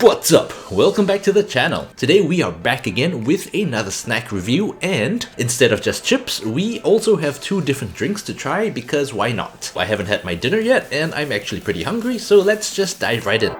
What's up? Welcome back to the channel. Today we are back again with another snack review, and instead of just chips, we also have two different drinks to try because why not? I haven't had my dinner yet and I'm actually pretty hungry, so let's just dive right in.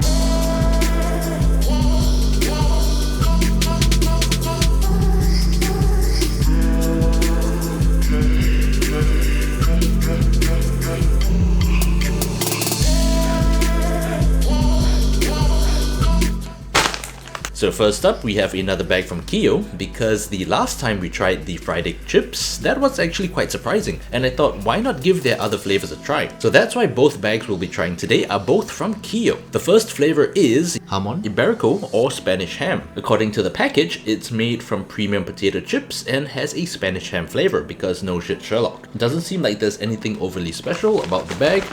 So first up, we have another bag from Kio, because the last time we tried the fried egg chips, that was actually quite surprising, and I thought why not give their other flavors a try. So that's why both bags we'll be trying today are both from Kio. The first flavor is Jamon Iberico or Spanish ham. According to the package, it's made from premium potato chips and has a Spanish ham flavor because no shit Sherlock. Doesn't seem like there's anything overly special about the bag.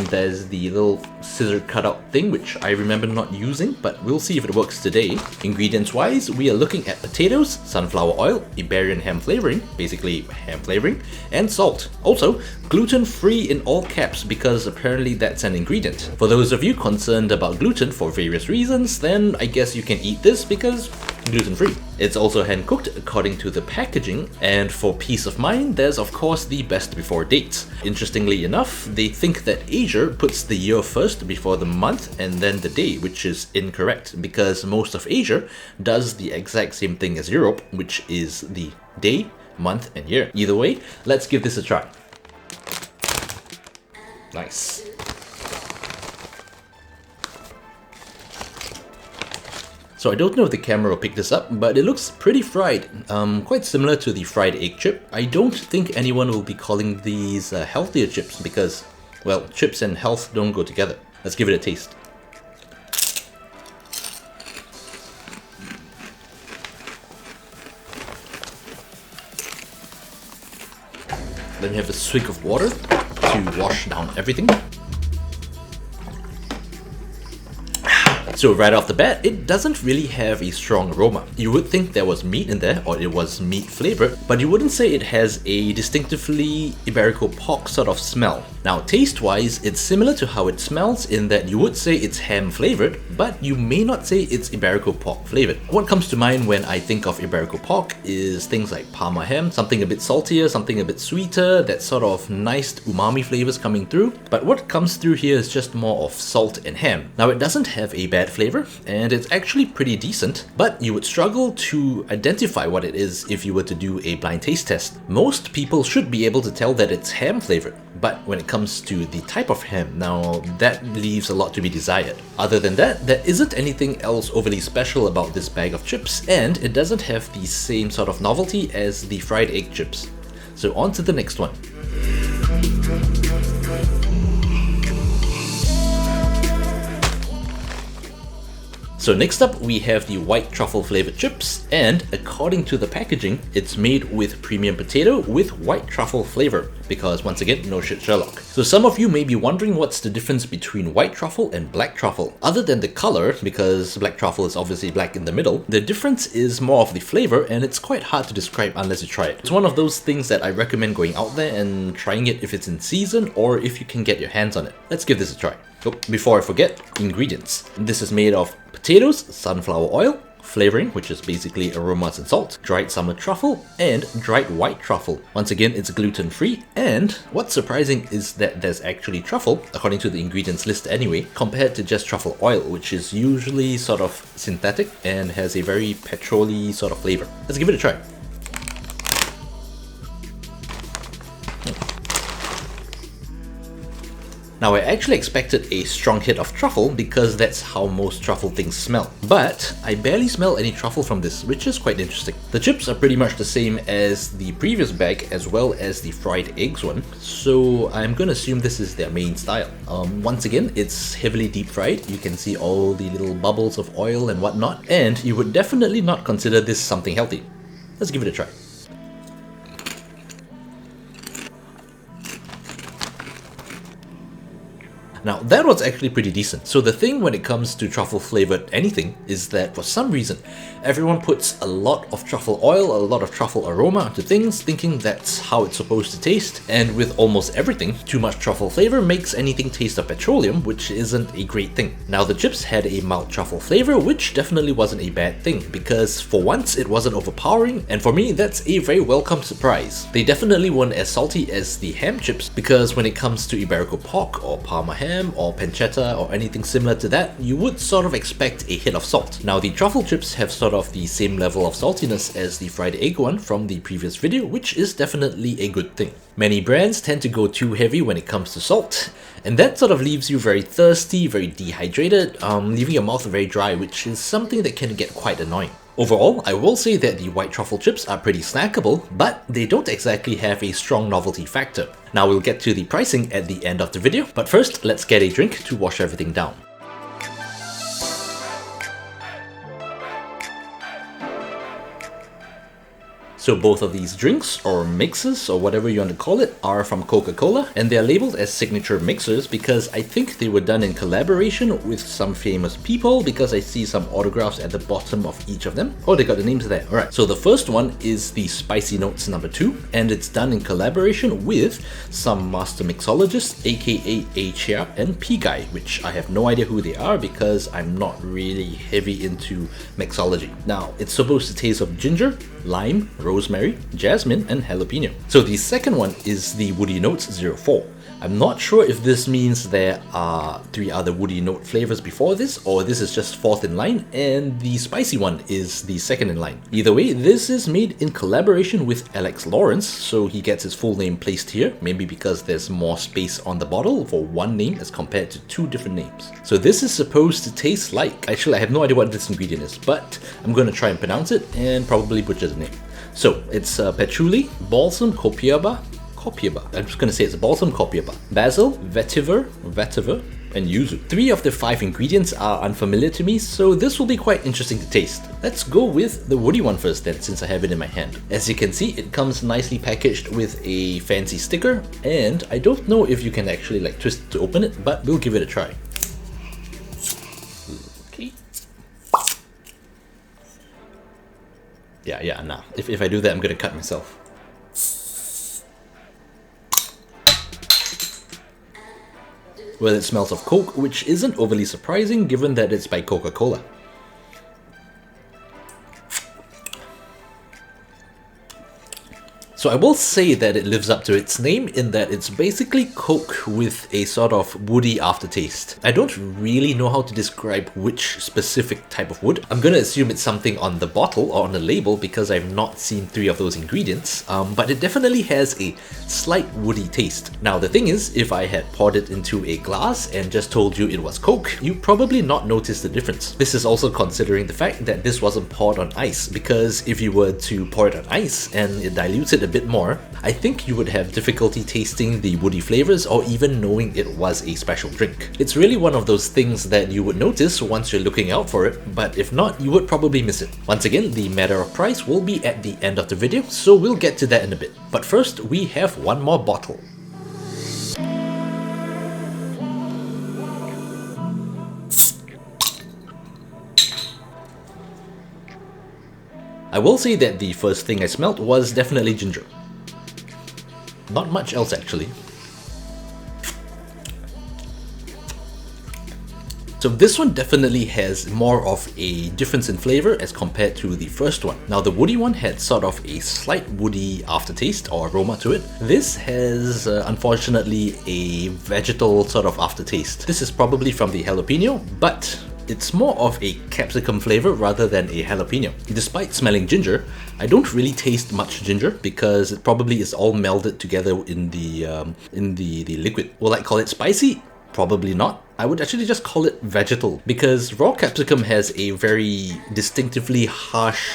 There's the little scissor cutout thing which I remember not using, but we'll see if it works today. Ingredients wise, we are looking at potatoes, sunflower oil, Iberian ham flavoring, basically ham flavoring, and salt. Also, gluten free in all caps because apparently that's an ingredient. For those of you concerned about gluten for various reasons, then I guess you can eat this because gluten free. It's also hand cooked according to the packaging, and for peace of mind, there's of course the best before dates. Interestingly enough, they think that Asia puts the year first before the month and then the day, which is incorrect because most of Asia does the exact same thing as Europe, which is the day, month and year. Either way, let's give this a try. Nice. So I don't know if the camera will pick this up, but it looks pretty fried, quite similar to the fried egg chip. I don't think anyone will be calling these healthier chips because, well, chips and health don't go together. Let's give it a taste. Then you have a swig of water to wash down everything. So right off the bat, it doesn't really have a strong aroma. You would think there was meat in there, or it was meat flavored, but you wouldn't say it has a distinctively Iberico pork sort of smell. Now taste-wise, it's similar to how it smells in that you would say it's ham flavored, but you may not say it's Iberico pork flavored. What comes to mind when I think of Iberico pork is things like Parma ham, something a bit saltier, something a bit sweeter, that sort of nice umami flavors coming through. But what comes through here is just more of salt and ham. Now it doesn't have a bad flavor, and it's actually pretty decent, but you would struggle to identify what it is if you were to do a blind taste test. Most people should be able to tell that it's ham flavored, but when it comes to the type of ham, now that leaves a lot to be desired. Other than that, there isn't anything else overly special about this bag of chips, and it doesn't have the same sort of novelty as the fried egg chips. So on to the next one. So next up, we have the white truffle flavored chips, and according to the packaging, it's made with premium potato with white truffle flavor, because once again, no shit Sherlock. So some of you may be wondering what's the difference between white truffle and black truffle. Other than the color, because black truffle is obviously black in the middle, the difference is more of the flavor, and it's quite hard to describe unless you try it. It's one of those things that I recommend going out there and trying it if it's in season or if you can get your hands on it. Let's give this a try. Oh, before I forget, ingredients. This is made of potatoes, sunflower oil, flavoring, which is basically aromas and salt, dried summer truffle, and dried white truffle. Once again, it's gluten-free, and what's surprising is that there's actually truffle, according to the ingredients list anyway, compared to just truffle oil, which is usually sort of synthetic and has a very petrol-y sort of flavor. Let's give it a try. Now I actually expected a strong hit of truffle because that's how most truffle things smell, but I barely smell any truffle from this, which is quite interesting. The chips are pretty much the same as the previous bag as well as the fried eggs one, so I'm gonna assume this is their main style. Once again, it's heavily deep fried. You can see all the little bubbles of oil and whatnot, and you would definitely not consider this something healthy. Let's give it a try. Now that was actually pretty decent. So the thing when it comes to truffle flavored anything is that for some reason, everyone puts a lot of truffle oil, a lot of truffle aroma onto things, thinking that's how it's supposed to taste. And with almost everything, too much truffle flavor makes anything taste of petroleum, which isn't a great thing. Now the chips had a mild truffle flavor, which definitely wasn't a bad thing, because for once it wasn't overpowering, and for me that's a very welcome surprise. They definitely weren't as salty as the ham chips, because when it comes to Iberico pork or Parma ham or pancetta or anything similar to that, you would sort of expect a hit of salt. Now the truffle chips have sort of the same level of saltiness as the fried egg one from the previous video, which is definitely a good thing. Many brands tend to go too heavy when it comes to salt, and that sort of leaves you very thirsty, very dehydrated, leaving your mouth very dry, which is something that can get quite annoying. Overall, I will say that the white truffle chips are pretty snackable, but they don't exactly have a strong novelty factor. Now we'll get to the pricing at the end of the video, but first let's get a drink to wash everything down. So both of these drinks, or mixes, or whatever you want to call it, are from Coca-Cola, and they are labeled as signature mixers because I think they were done in collaboration with some famous people, because I see some autographs at the bottom of each of them. Oh, they got the names there. Alright, so the first one is the Spicy Notes #2, and it's done in collaboration with some master mixologists, aka A-Chia and P-Guy, which I have no idea who they are because I'm not really heavy into mixology. Now, it's supposed to taste of ginger, lime, rosemary, jasmine, and jalapeno. So the second one is the Woody Notes 04. I'm not sure if this means there are 3 other Woody Note flavors before this, or this is just 4th in line, and the spicy one is the 2nd in line. Either way, this is made in collaboration with Alex Lawrence, so he gets his full name placed here, maybe because there's more space on the bottle for one name as compared to 2 different names. So this is supposed to taste like, actually I have no idea what this ingredient is, but I'm going to try and pronounce it and probably butcher the name. So it's patchouli, balsam copiaba, I'm just gonna say it's balsam copiaba, basil, vetiver, and yuzu. 3 of the 5 ingredients are unfamiliar to me, so this will be quite interesting to taste. Let's go with the woody one first then, since I have it in my hand. As you can see, it comes nicely packaged with a fancy sticker, and I don't know if you can actually like twist it to open it, but we'll give it a try. Okay. Yeah, nah. If I do that, I'm gonna cut myself. Well, it smells of Coke, which isn't overly surprising given that it's by Coca-Cola. So I will say that it lives up to its name in that it's basically Coke with a sort of woody aftertaste. I don't really know how to describe which specific type of wood. I'm gonna assume it's something on the bottle or on the label because I've not seen 3 of those ingredients, but it definitely has a slight woody taste. Now the thing is, if I had poured it into a glass and just told you it was Coke, you'd probably not notice the difference. This is also considering the fact that this wasn't poured on ice, because if you were to pour it on ice and it dilutes it a bit more, I think you would have difficulty tasting the woody flavors or even knowing it was a special drink. It's really one of those things that you would notice once you're looking out for it, but if not, you would probably miss it. Once again, the matter of price will be at the end of the video, so we'll get to that in a bit. But first, we have one more bottle. I will say that the first thing I smelt was definitely ginger. Not much else actually. So this one definitely has more of a difference in flavor as compared to the first one. Now the woody one had sort of a slight woody aftertaste or aroma to it. This has unfortunately a vegetal sort of aftertaste. This is probably from the jalapeno, but it's more of a capsicum flavor rather than a jalapeno. Despite smelling ginger, I don't really taste much ginger because it probably is all melded together in the liquid. Will I call it spicy? Probably not. I would actually just call it vegetal because raw capsicum has a very distinctively harsh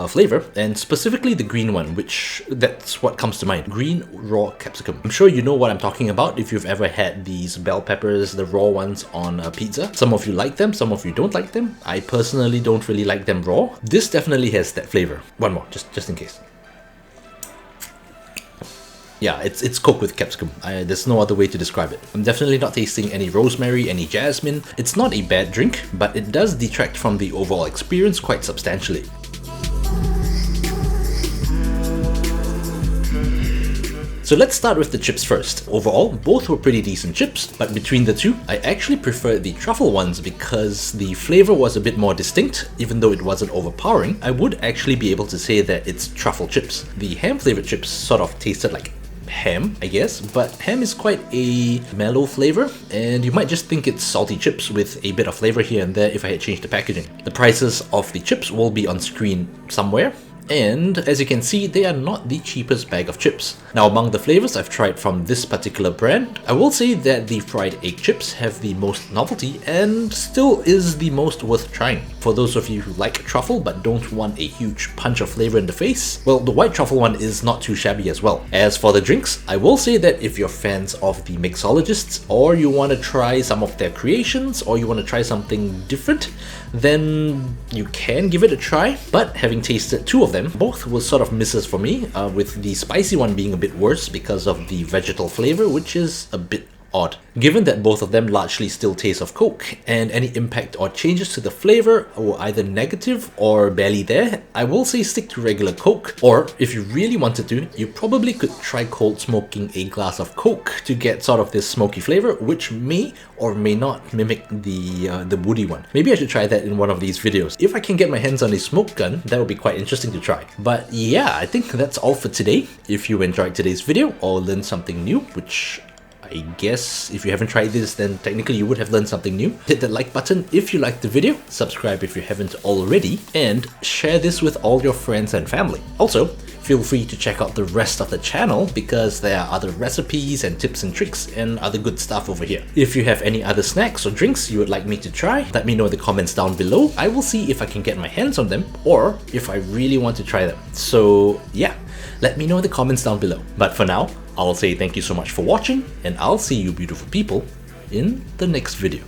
flavor, and specifically the green one, which that's what comes to mind. Green raw capsicum. I'm sure you know what I'm talking about if you've ever had these bell peppers, the raw ones on a pizza. Some of you like them, some of you don't like them. I personally don't really like them raw. This definitely has that flavor. One more, just in case. Yeah, it's Coke with capsicum. There's no other way to describe it. I'm definitely not tasting any rosemary, any jasmine. It's not a bad drink, but it does detract from the overall experience quite substantially. So let's start with the chips first. Overall, both were pretty decent chips, but between the two, I actually preferred the truffle ones because the flavor was a bit more distinct. Even though it wasn't overpowering, I would actually be able to say that it's truffle chips. The ham flavored chips sort of tasted like ham, I guess, but ham is quite a mellow flavor, and you might just think it's salty chips with a bit of flavor here and there if I had changed the packaging. The prices of the chips will be on screen somewhere, and as you can see, they are not the cheapest bag of chips. Now, among the flavors I've tried from this particular brand, I will say that the fried egg chips have the most novelty and still is the most worth trying. For those of you who like truffle but don't want a huge punch of flavor in the face, well, the white truffle one is not too shabby as well. As for the drinks, I will say that if you're fans of the mixologists, or you want to try some of their creations, or you want to try something different, then you can give it a try. But having tasted two of them, both were sort of misses for me, with the spicy one being a bit worse because of the vegetal flavor, which is a bit odd. Given that both of them largely still taste of Coke, and any impact or changes to the flavor were either negative or barely there, I will say stick to regular Coke, or if you really wanted to, you probably could try cold smoking a glass of Coke to get sort of this smoky flavor, which may or may not mimic the woody one. Maybe I should try that in one of these videos. If I can get my hands on a smoke gun, that would be quite interesting to try. But yeah, I think that's all for today. If you enjoyed today's video or learned something new, which I guess if you haven't tried this, then technically you would have learned something new. Hit the like button if you liked the video, subscribe if you haven't already, and share this with all your friends and family. Also, feel free to check out the rest of the channel because there are other recipes and tips and tricks and other good stuff over here. If you have any other snacks or drinks you would like me to try, let me know in the comments down below. I will see if I can get my hands on them or if I really want to try them. So yeah, let me know in the comments down below. But for now, I'll say thank you so much for watching, and I'll see you beautiful people in the next video.